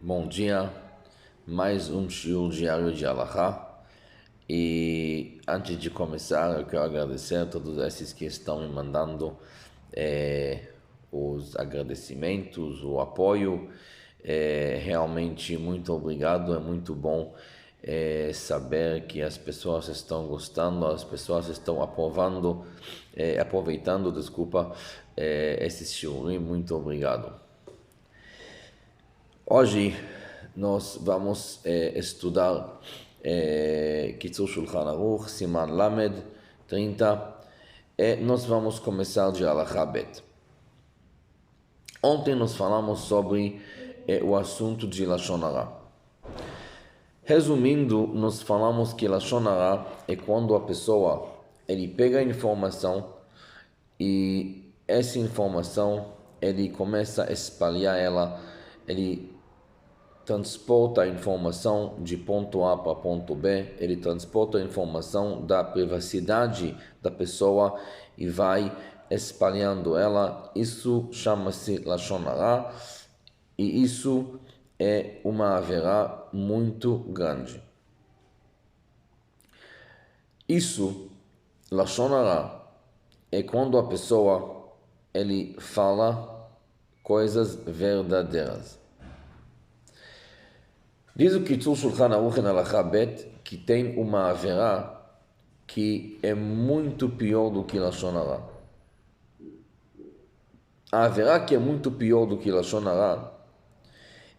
Bom dia, mais um shiur diário de Halakha. E antes de começar, eu quero agradecer a todos esses que estão me mandando os agradecimentos, o apoio. Realmente muito obrigado, é muito bom saber que as pessoas estão gostando, as pessoas estão aproveitando, esse shiurim. Muito obrigado. Hoje nós vamos estudar Kitzur Shulchan Aruch, Siman Lamed 30, e nós vamos começar de Halakha Bet. Ontem nós falamos sobre o assunto de Lashon Hara. Resumindo, nós falamos que Lashon Hara é quando a pessoa ele pega a informação e essa informação ele começa a espalhar ela, ele transporta a informação de ponto A para ponto B, ele transporta a informação da privacidade da pessoa e vai espalhando ela. Isso chama-se Lashon Hara e isso é uma averá muito grande. Isso, Lashon Hara, é quando a pessoa ele fala coisas verdadeiras. Diz o Kitzur Shulchan Aruch em Halakha Bet que tem uma averá que é muito pior do que Lashon Hara. A averá que é muito pior do que Lashon Hara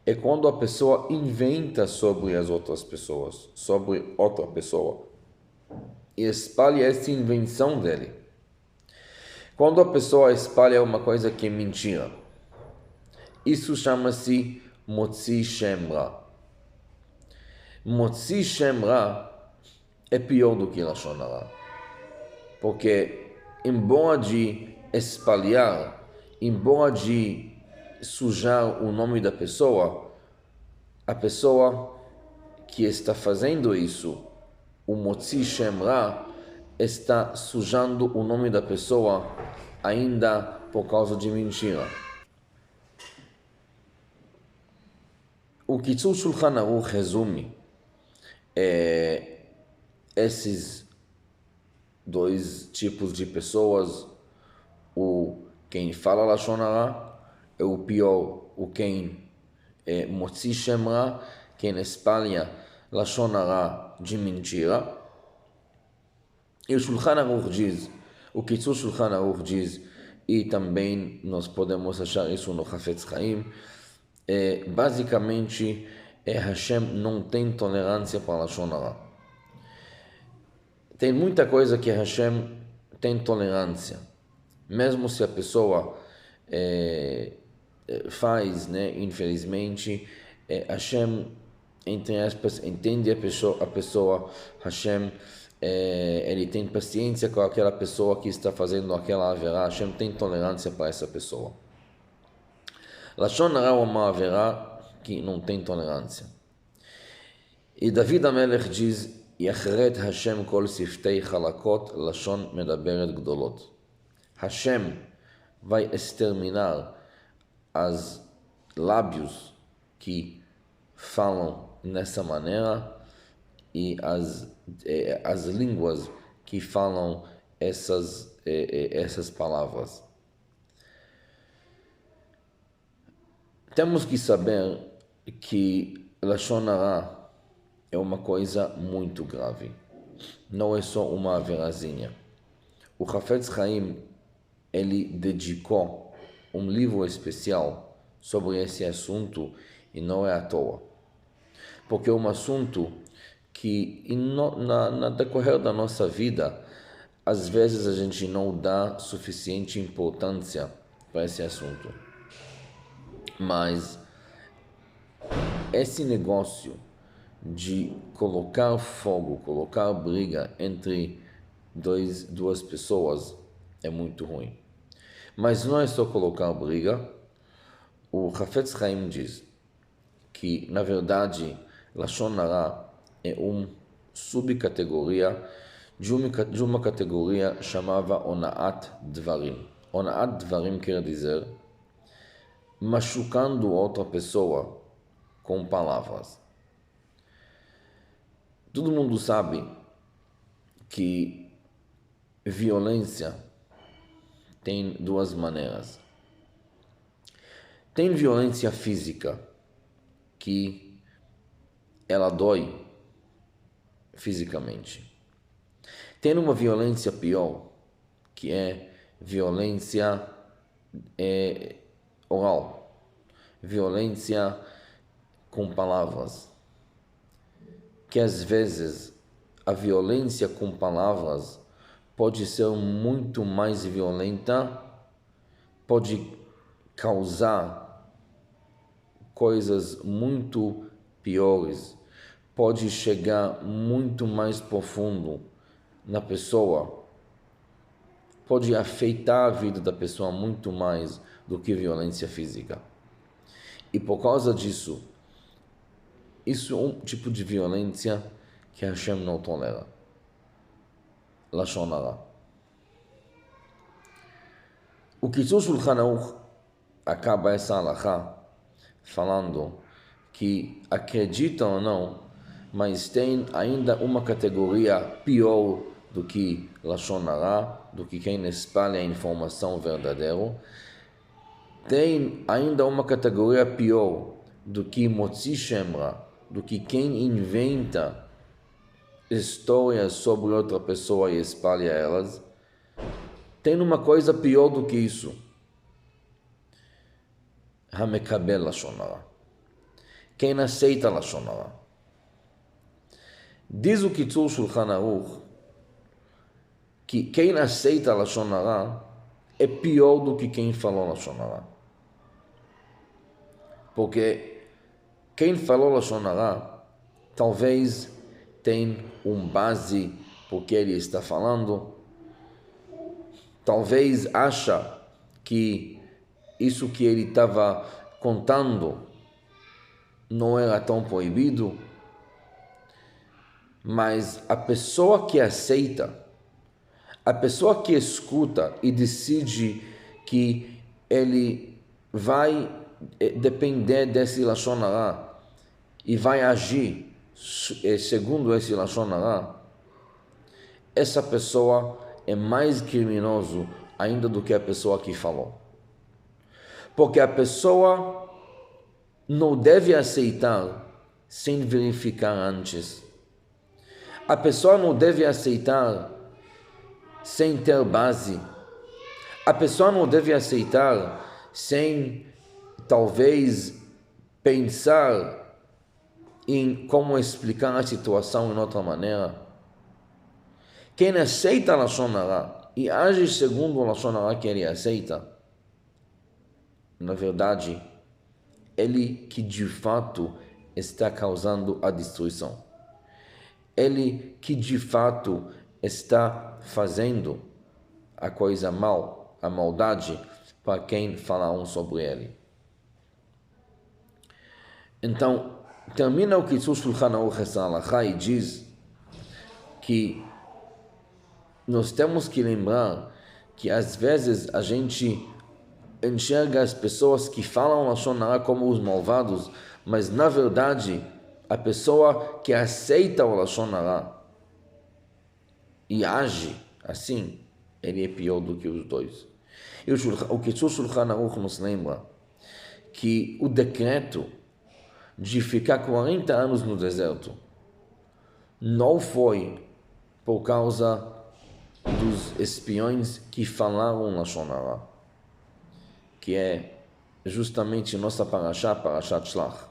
é quando a pessoa inventa sobre as outras pessoas, sobre outra pessoa, e espalha essa invenção dele. Quando a pessoa espalha uma coisa que é mentira, isso chama-se Motzi Shem Ra. Motzi Shem Ra é pior do que Lashon Hara, porque embora de espalhar, embora de sujar o nome da pessoa, a pessoa que está fazendo isso, o Motzi Shem Ra, está sujando o nome da pessoa ainda por causa de mentira. O Kitzur Shulchan Aruch resume esses dois tipos de pessoas. Quem fala Lashon Hara é o pior, quem Motzi Shem Ra, quem espalha Lashon Hara de mentira. E o Shulchan Aruch diz, o Kitzur Shulchan Aruch diz, e também nós podemos achar isso no Chafetz Chaim, basicamente Hashem não tem tolerância para Lashon Hara. Tem muita coisa que Hashem tem tolerância, mesmo se a pessoa faz, infelizmente, Hashem, entre aspas, entende a pessoa, Hashem, ele tem paciência com aquela pessoa que está fazendo aquela averá, Hashem tem tolerância para essa pessoa. Lashon Hara é uma averá que não tem tolerância. E David HaMelech diz, Yachret Hashem kol siftei chalakot lashon medaberet gdolot. Hashem vai exterminar as lábios que falam nessa maneira e as línguas que falam essas palavras. Temos que saber que Lashon Hara é uma coisa muito grave. Não é só uma averazinha. O Chafetz Chaim, ele dedicou um livro especial sobre esse assunto e não é à toa. Porque é um assunto que na decorrer da nossa vida, às vezes a gente não dá suficiente importância para esse assunto. Mas esse negócio de colocar fogo, colocar briga entre duas pessoas é muito ruim. Mas não é só colocar briga. O Chafetz Chaim diz que, na verdade, Lashon Hara é uma subcategoria de uma categoria chamada Onaat Dvarim. Onaat Dvarim quer dizer machucando outra pessoa com palavras. Todo mundo sabe que violência tem duas maneiras. Tem violência física, que ela dói fisicamente. Tem uma violência pior, que é violência oral, violência com palavras, que às vezes a violência com palavras pode ser muito mais violenta, pode causar coisas muito piores, pode chegar muito mais profundo na pessoa, pode afetar a vida da pessoa muito mais do que violência física. E por causa disso, isso é um tipo de violência que Hashem não tolera. Lashon Hara. O Kitzur Shulchan Aruch acaba essa halakha falando que, acredita ou não, mas tem ainda uma categoria pior do que Lashon Hara, do que quem espalha a informação verdadeira. Tem ainda uma categoria pior do que Motzi Shem Ra, do que quem inventa histórias sobre outra pessoa e espalha elas. Tem uma coisa pior do que isso. Hamekabel Lashon Hara. Quem aceita Lashon Hara. Diz o Kitzur Shulchan Aruch que quem aceita Lashon Hara é pior do que quem falou Lashon Hara. Porque quem falou Lashon Hara talvez tem base porque ele está falando, talvez acha que isso que ele estava contando não era tão proibido, mas a pessoa que aceita, a pessoa que escuta e decide que ele vai depender desse Lashon Hara e vai agir segundo esse Lashon Hara, essa pessoa é mais criminoso ainda do que a pessoa que falou. Porque a pessoa não deve aceitar sem verificar antes. A pessoa não deve aceitar sem ter base. A pessoa não deve aceitar sem, talvez, pensar em como explicar a situação de outra maneira. Quem aceita a Lashon Hara e age segundo a Lashon Hara que ele aceita, na verdade, ele que de fato está causando a destruição. Ele que de fato está fazendo a coisa mal, a maldade, para quem falaram sobre ele. Então, termina o Kitzur Shulchan Aruch essa halakha e diz que nós temos que lembrar que às vezes a gente enxerga as pessoas que falam Lashon Hara como os malvados, mas na verdade a pessoa que aceita o Lashon Hara e age assim, ele é pior do que os dois. E o Kitzur Shulchan Aruch nos lembra que o decreto de ficar 40 anos no deserto não foi por causa dos espiões que falaram Lashon Hara, que é justamente nossa Parashat Shlach.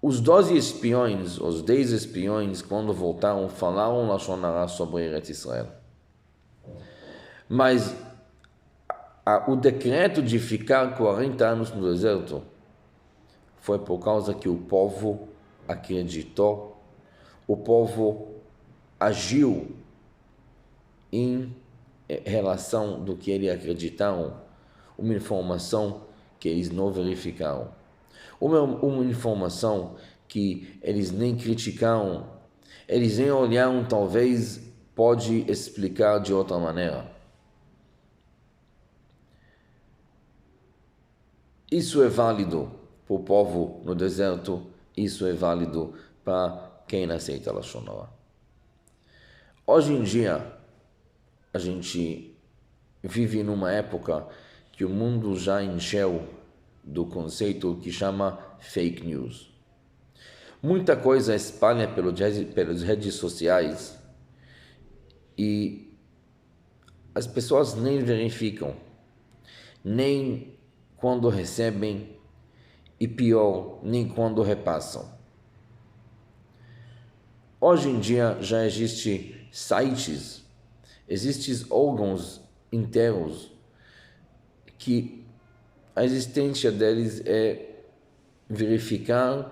Os 12 espiões, os 10 espiões, quando voltaram, falaram Lashon Hara sobre Eretz Israel. Mas o decreto de ficar 40 anos no deserto foi por causa que o povo acreditou, o povo agiu em relação do que eles acreditaram, uma informação que eles não verificaram, uma informação que eles nem criticaram, eles nem olharam, talvez pode explicar de outra maneira. Isso é válido para o povo no deserto, isso é válido para quem aceita Lashon Hara. Hoje em dia, a gente vive numa época que o mundo já encheu do conceito que chama fake news. Muita coisa espalha pelas redes sociais e as pessoas nem verificam, nem quando recebem e pior, nem quando repassam. Hoje em dia já existem sites, existem órgãos inteiros que a existência deles é verificar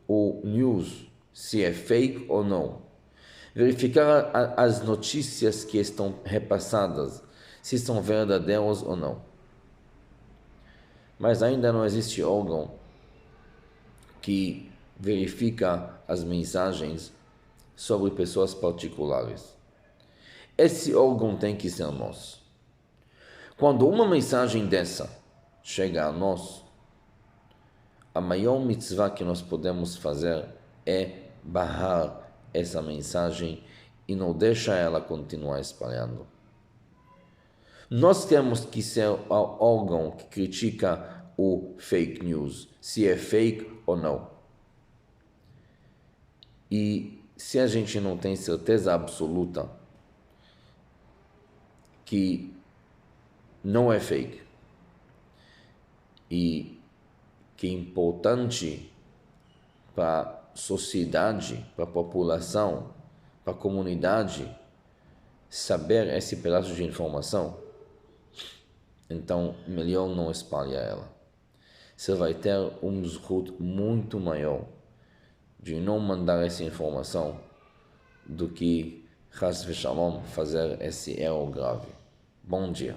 o news, se é fake ou não. Verificar as notícias que estão repassadas, se são verdadeiras ou não. Mas ainda não existe órgão que verifica as mensagens sobre pessoas particulares. Esse órgão tem que ser nós. Quando uma mensagem dessa chega a nós, a maior mitzvah que nós podemos fazer é barrar essa mensagem e não deixar ela continuar espalhando. Nós temos que ser o órgão que critica o fake news, se é fake ou não. E se a gente não tem certeza absoluta que não é fake e que é importante para a sociedade, para a população, para a comunidade saber esse pedaço de informação, então melhor não espalhar ela. Você vai ter um zhut muito maior de não mandar essa informação do que, chas v'shalom, fazer esse erro grave. Bom dia.